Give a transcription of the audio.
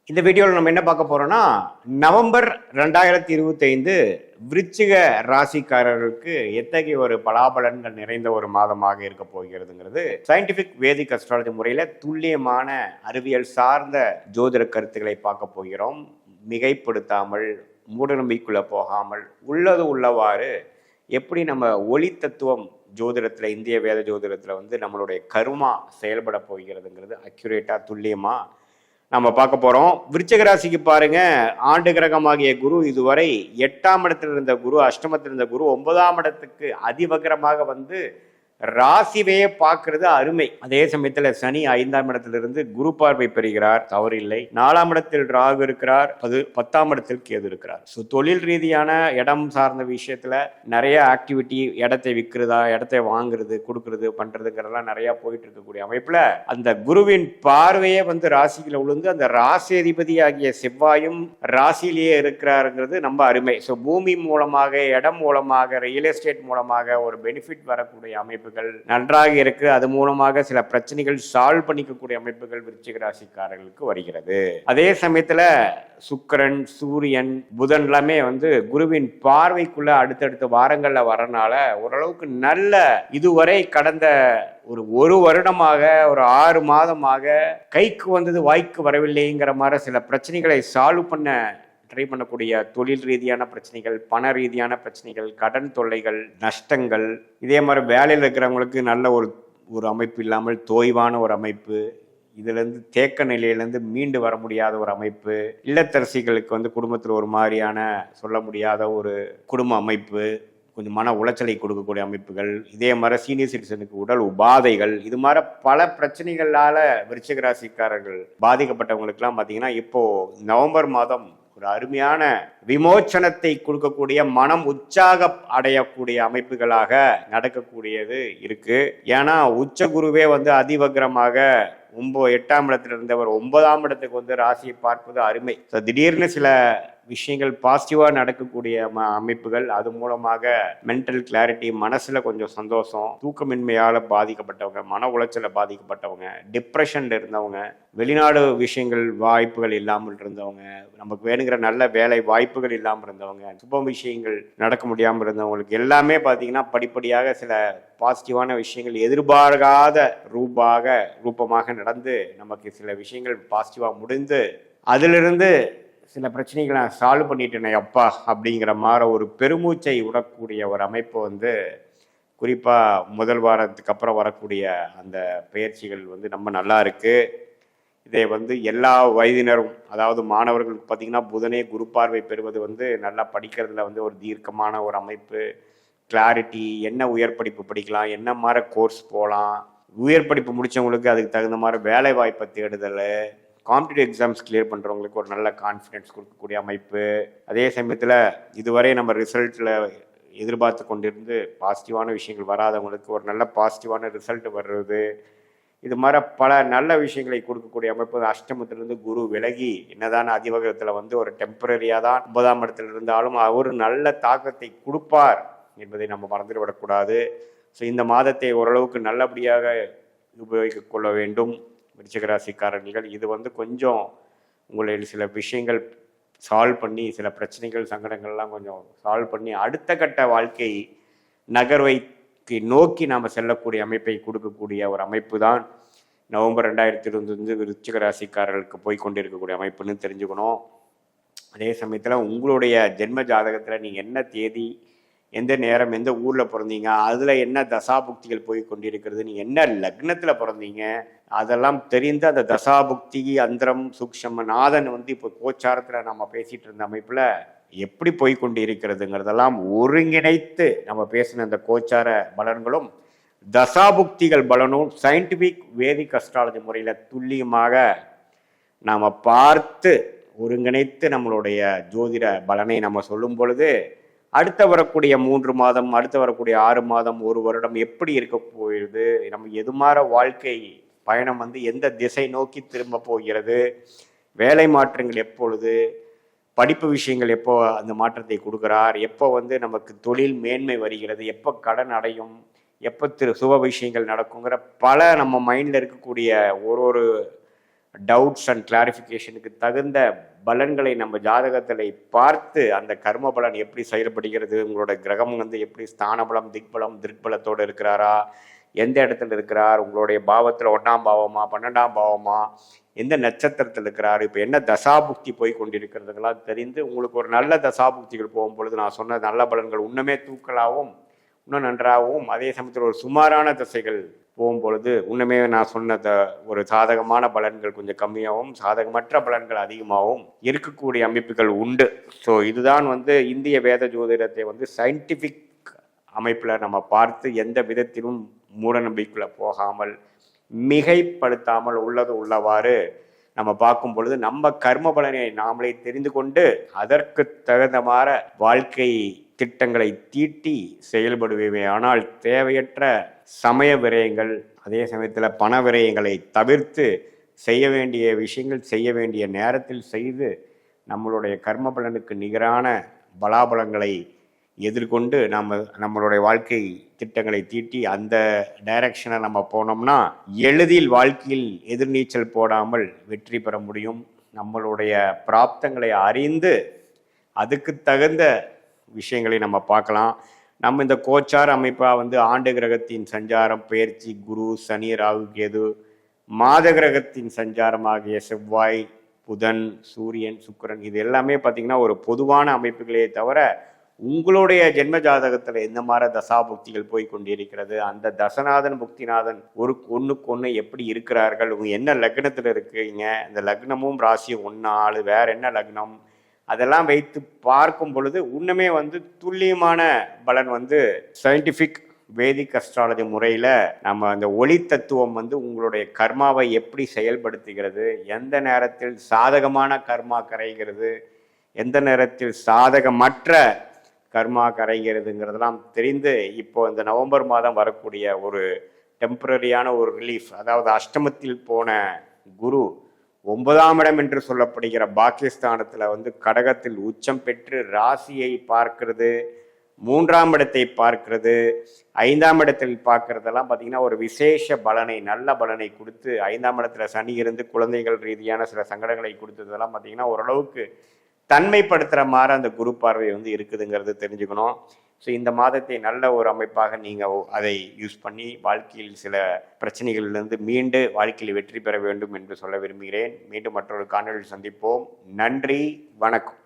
இந்த வீடியோவில் நம்ம என்ன பார்க்க போறோம்னா, நவம்பர் 2025 விருச்சிக ராசிக்காரர்களுக்கு எத்தகைய ஒரு பலாபலன்கள் நிறைந்த ஒரு மாதமாக இருக்க போகிறதுங்கிறது சயின்டிபிக் வேதிக் அஸ்ட்ராலஜி முறையில் துல்லியமான அறிவியல் சார்ந்த ஜோதிட கருத்துக்களை பார்க்க போகிறோம். மிகைப்படுத்தாமல், மூடநம்பிக்கைக்குள்ள போகாமல், உள்ளது உள்ளவாறு எப்படி நம்ம ஒளி தத்துவம் ஜோதிடத்தில், இந்திய வேத ஜோதிடத்தில் நம்மளுடைய கருமா செயல்பட போகிறதுங்கிறது அக்யூரேட்டாக துல்லியமாக நம்ம பார்க்க போறோம். விருச்சிக ராசிக்கு பாருங்க, ஆண்டு கிரகமாகிய குரு இதுவரை 8ஆம் இடத்தில் இருந்த குரு, அஷ்டமத்தில் இருந்த குரு 9ஆம் இடத்துக்கு அதிவகரமாக ராசிவையே பார்க்கறது அருமை. அதே சமயத்துல சனி 5ஆம் இடத்திலிருந்து குரு பார்வை பெறுகிறார், தவறில்லை. 4ஆம் இடத்தில் ராகு இருக்கிறார், அது 10ஆம் இடத்தில் கேது இருக்கிறார். ஸோ தொழில் ரீதியான இடம் சார்ந்த விஷயத்துல நிறைய ஆக்டிவிட்டி, இடத்தை விற்கிறதா, இடத்தை வாங்குறது, கொடுக்கறது, பண்றதுங்கிறதெல்லாம் நிறைய போயிட்டு இருக்கக்கூடிய அமைப்புல அந்த குருவின் பார்வையே ராசிக்குள்ள விழுந்து அந்த ராசி அதிபதி ஆகிய செவ்வாயும் ராசியிலேயே இருக்கிறாருங்கிறது நம்ம அருமை. ஸோ பூமி மூலமாக, இடம் மூலமாக, ரியல் எஸ்டேட் மூலமாக ஒரு பெனிஃபிட் வரக்கூடிய அமைப்பு நன்றாக இருக்கு. அது மூலமாக சில பிரச்சனைகள் சால்வ் பண்ணிக்கக்கூடிய அமைப்புகள் விருச்சிக ராசிக்காரர்களுக்கு வருகிறது. அதே சமயத்துல சுக்கிரன், சூரியன், புதன் எல்லாமே குருவின் பார்வைக்குள்ள அடுத்தடுத்த வாரங்கள்ல வரனால ஓரளவுக்கு நல்ல, இதுவரை கடந்த ஒரு வருடமாக, ஒரு 6 மாதமாக கைக்கு வந்தது வாய்க்கு வரவில்லைங்கிற மாதிரி சில பிரச்சனைகளை சால்வ் பண்ண ட்ரை பண்ணக்கூடிய தொழில் ரீதியான பிரச்சனைகள், பண ரீதியான பிரச்சனைகள், கடன் தொல்லைகள், நஷ்டங்கள், இதே மாதிரி வேலையில் இருக்கிறவங்களுக்கு நல்ல ஒரு அமைப்பு இல்லாமல் தோய்வான ஒரு அமைப்பு, இதுலேருந்து தேக்க நிலையிலேருந்து மீண்டு வர முடியாத ஒரு அமைப்பு, இல்லத்தரசிகளுக்கு குடும்பத்தில் ஒரு மாதிரியான சொல்ல முடியாத ஒரு குடும்ப அமைப்பு, கொஞ்சம் மன உளைச்சலை கொடுக்கக்கூடிய அமைப்புகள், இதே மாதிரி சீனியர் சிட்டிசனுக்கு உடல் உபாதைகள், இது மாதிரி பல பிரச்சனைகளால விருச்சிக ராசிக்காரர்கள் பாதிக்கப்பட்டவங்களுக்குலாம் பார்த்தீங்கன்னா இப்போ நவம்பர் மாதம் ஒரு அருமையான விமோச்சனத்தை கொடுக்கக்கூடிய, மனம் உற்சாக அடையக்கூடிய அமைப்புகளாக நடக்கக்கூடியது இருக்கு. ஏன்னா உச்ச குருவே அதிவக்ரமாக 8ஆம் இடத்துல இருந்தவர் 9ஆம் இடத்துக்கு ராசியை பார்ப்பது அருமை. திடீர்னு சில விஷயங்கள் பாசிட்டிவா நடக்கக்கூடிய அமைப்புகள், அது மூலமாக மென்டல் கிளாரிட்டி, மனசுல கொஞ்சம் சந்தோஷம், தூக்கமின்மையால பாதிக்கப்பட்டவங்க, மன உளைச்சல பாதிக்கப்பட்டவங்க, டிப்ரெஷன்ல இருந்தவங்க, வெளிநாடு விஷயங்கள் வாய்ப்புகள் இல்லாமல் இருந்தவங்க, நமக்கு வேணுங்கிற நல்ல வேலை வாய்ப்புகள் இல்லாமல் இருந்தவங்க, சுப விஷயங்கள் நடக்க முடியாமல் இருந்தவங்களுக்கு எல்லாமே பார்த்தீங்கன்னா படிப்படியாக சில பாசிட்டிவான விஷயங்கள் எதிர்பார்க்காத ரூபமாக நடந்து நமக்கு சில விஷயங்கள் பாசிட்டிவாக முடிந்து அதிலிருந்து சில பிரச்சனைகளை நான் சால்வ் பண்ணிட்டேனே அப்பா அப்படிங்கிற மாதிரி ஒரு பெருமூச்சை விடக்கூடிய ஒரு அமைப்பு குறிப்பாக முதல் வாரத்துக்கு அப்புறம் வரக்கூடிய அந்த பயிற்சிகள் நம்ம நல்லா இருக்கு. இதை எல்லா வயதினரும், அதாவது மாணவர்களுக்கு பார்த்தீங்கன்னா புதனே குரு பார்வை பெறுவது நல்லா படிக்கிறதுல ஒரு தீர்க்கமான ஒரு அமைப்பு, கிளாரிட்டி, என்ன உயர் படிப்பு படிக்கலாம், என்ன மாதிரி கோர்ஸ் போகலாம், உயர் படிப்பு முடித்தவங்களுக்கு அதுக்கு தகுந்த மாதிரி வேலை வாய்ப்பை தேடுதல், காம்படிட்டிவ் எக்ஸாம்ஸ் கிளியர் பண்ணுறவங்களுக்கு ஒரு நல்ல கான்ஃபிடென்ஸ் கொடுக்கக்கூடிய அமைப்பு, அதே சமயத்தில் இதுவரை நம்ம ரிசல்ட்டில் எதிர்பார்த்து கொண்டிருந்து பாசிட்டிவான விஷயங்கள் வராதவங்களுக்கு ஒரு நல்ல பாசிட்டிவான ரிசல்ட் வர்றது, இது மாதிரி பல நல்ல விஷயங்களை கொடுக்கக்கூடிய அமைப்பு. அஷ்டமத்திலிருந்து குரு விலகி என்னதான் அதிவகரத்தில் ஒரு டெம்பரரியாக தான் 9ஆம் இடத்துல இருந்தாலும் அவர் நல்ல தாக்கத்தை கொடுப்பார் என்பதை நம்ம மறந்துவிடக்கூடாது. ஸோ இந்த மாதத்தை ஓரளவுக்கு நல்லபடியாக உபயோகிக்க கொள்ள வேண்டும் விருச்சிக ராசிக்காரர்கள். இது கொஞ்சம் உங்களில் சில விஷயங்கள் சால்வ் பண்ணி, சில பிரச்சனைகள், சங்கடங்கள்லாம் கொஞ்சம் சால்வ் பண்ணி அடுத்த கட்ட வாழ்க்கை நகர்வைக்கு நோக்கி நாம் செல்லக்கூடிய அமைப்பை கொடுக்கக்கூடிய ஒரு அமைப்பு தான் நவம்பர் 2025 விருச்சிக ராசிக்காரர்களுக்கு போய் கொண்டிருக்கக்கூடிய அமைப்புன்னு தெரிஞ்சுக்கணும். அதே சமயத்தில் உங்களுடைய ஜென்ம ஜாதகத்தில் நீங்கள் என்ன தேதி, எந்த நேரம், எந்த ஊரில் பிறந்தீங்க, அதில் என்ன தசாபுக்திகள் போய் கொண்டிருக்கிறது, நீங்கள் என்ன லக்னத்தில் பிறந்தீங்க, அதெல்லாம் தெரிந்து அந்த தசாபுக்தி, அந்தரம், சூக்ஷம, நாதன் இப்போ கோச்சாரத்தில் நம்ம பேசிகிட்டு இருந்த அமைப்பில் எப்படி போய் கொண்டு இருக்கிறதுங்கிறதெல்லாம் ஒருங்கிணைத்து நம்ம பேசின அந்த கோச்சார பலன்களும் தசாபுக்திகள் பலனும் சயின்டிஃபிக் வேதிக் அஸ்ட்ராலஜி முறையில் துல்லியமாக நாம் பார்த்து ஒருங்கிணைத்து நம்மளுடைய ஜோதிட பலனை நம்ம சொல்லும் பொழுது அடுத்த வரக்கூடிய 3 மாதம், அடுத்து வரக்கூடிய 6 மாதம், 1 வருடம் எப்படி இருக்க போகிறது, நம்ம எதுமாற வாழ்க்கை பயணம் எந்த திசை நோக்கி திரும்ப போகிறது, வேலை மாற்றங்கள் எப்பொழுது, படிப்பு விஷயங்கள் எப்போ அந்த மாற்றத்தை கொடுக்குறார், எப்போ நமக்கு தொழில் மேன்மை வருகிறது, எப்போ கடன் அடையும், எப்போ சுப விஷயங்கள் நடக்குங்கிற பல நம்ம மைண்டில் இருக்கக்கூடிய ஒரு டவுட்ஸ் அண்ட் கிளாரிஃபிகேஷனுக்கு தகுந்த பலன்களை நம்ம ஜாதகத்தில் பார்த்து அந்த கர்ம பலன் எப்படி செயல்படுகிறது, உங்களோட கிரகம் வந்து எப்படி ஸ்தான பலம், திக்பலம், திருட்பலத்தோடு இருக்கிறாரா, எந்த இடத்துல இருக்கிறார், உங்களுடைய பாவத்தில் 1ஆம் பாவமா 12ஆம் பாவமா, எந்த நட்சத்திரத்தில் இருக்கிறார், இப்போ என்ன தசாபுக்தி போய் கொண்டிருக்கிறதுலாம் தெரிந்து உங்களுக்கு ஒரு நல்ல தசாபுக்திகள் போகும் பொழுது நான் சொன்ன நல்ல பலன்கள் இன்னுமே தூக்கலாகவும் இன்னும் நன்றாகவும், அதே சமயத்தில் ஒரு சுமாரான திசைகள் போகும்பொழுது இன்னுமே நான் சொன்ன ஒரு சாதகமான பலன்கள் கொஞ்சம் கம்மியாகவும் சாதகமற்ற பலன்கள் அதிகமாகவும் இருக்கக்கூடிய அமைப்புகள் உண்டு. ஸோ இதுதான் வந்து இந்திய வேத ஜோதிடத்தை வந்து சயின்டிஃபிக் அமைப்பில் நம்ம பார்த்து எந்த விதத்திலும் மூட நம்பிக்கைக்குள்ள போகாமல் மிகைப்படுத்தாமல் உள்ளது உள்ளவாறு நம்ம பார்க்கும் பொழுது நம்ம கர்ம பலனை நாமளே தெரிந்து கொண்டு அதற்கு தகுந்தமாற வாழ்க்கை திட்டங்களை தீட்டி செயல்படுவே. ஆனால் தேவையற்ற சமய விரயங்கள், அதே சமயத்தில் பண விரயங்களை தவிர்த்து செய்ய வேண்டிய விஷயங்கள் செய்ய வேண்டிய நேரத்தில் செய்து நம்மளுடைய கர்ம பலனுக்கு நிகரான பலாபலங்களை எதிர்கொண்டு நம்மளுடைய வாழ்க்கை திட்டங்களை தீட்டி அந்த டைரக்ஷனை நம்ம போனோம்னா எளிதில் வாழ்க்கையில் எதிர்நீச்சல் போடாமல் வெற்றி பெற முடியும். நம்மளுடைய பிராப்தங்களை அறிந்து அதுக்கு தகுந்த விஷயங்களை நம்ம பார்க்கலாம். நம்ம இந்த கோச்சார் அமைப்பாக வந்து ஆண்டு கிரகத்தின் சஞ்சாரம், பெயர்ச்சி, குரு, சனி, ராகு, கேது, மாத கிரகத்தின் சஞ்சாரமாகிய செவ்வாய், புதன், சூரியன், சுக்கிரன், இது எல்லாமே பார்த்திங்கன்னா ஒரு பொதுவான அமைப்புகளே தவிர உங்களுடைய ஜென்ம ஜாதகத்தில் எந்த மாதிரி தசாபுக்திகள் போய் கொண்டிருக்கிறது, அந்த தசநாதன் புக்திநாதன் ஒன்றுக்கு ஒன்று எப்படி இருக்கிறார்கள், உங்க என்ன லக்னத்தில் இருக்கீங்க, இந்த லக்னமும் ராசியும் ஒன்று ஆளு வேற என்ன லக்னம், அதெல்லாம் வைத்து பார்க்கும் பொழுது இன்னுமே வந்து துல்லியமான பலன் வந்து சயின்டிஃபிக் வேதிக் அஸ்ட்ராலஜி முறையில் நம்ம அந்த ஒளி தத்துவம் வந்து உங்களுடைய கர்மாவை எப்படி செயல்படுத்துகிறது, எந்த நேரத்தில் சாதகமான கர்மா கரைகிறது, எந்த நேரத்தில் சாதகமற்ற கர்மா கரைகிறதுங்கிறதெல்லாம் தெரிந்து இப்போ இந்த நவம்பர் மாதம் வரக்கூடிய ஒரு டெம்பரரியான ஒரு ரிலீஃப், அதாவது அஷ்டமத்தில் போன குரு 9ஆம் இடம் என்று சொல்லப்படுகிற பாக்கியஸ்தானத்தில் வந்து கடகத்தில் உச்சம் பெற்று ராசியை பார்க்கிறது, 3ஆம் இடத்தை பார்க்கிறது, 5ஆம் இடத்தில் பார்க்கறதெல்லாம் பார்த்தீங்கன்னா ஒரு விசேஷ பலனை நல்ல பலனை கொடுத்து, 5ஆம் இடத்துல சனி இருந்து குழந்தைகள் ரீதியான சில சங்கடங்களை கொடுத்ததெல்லாம் பார்த்தீங்கன்னா ஓரளவுக்கு தன்மைப்படுத்துகிற மாதிரி அந்த குரு பார்வை வந்து இருக்குதுங்கிறது தெரிஞ்சுக்கணும். ஸோ இந்த மாதத்தை நல்ல ஒரு அமைப்பாக நீங்கள் அதை யூஸ் பண்ணி வாழ்க்கையில் சில பிரச்சனைகளிலிருந்து மீண்டு வாழ்க்கையில் வெற்றி பெற வேண்டும் என்று சொல்ல விரும்புகிறேன். மீண்டும் மற்றொரு காணொலியில் சந்திப்போம். நன்றி, வணக்கம்.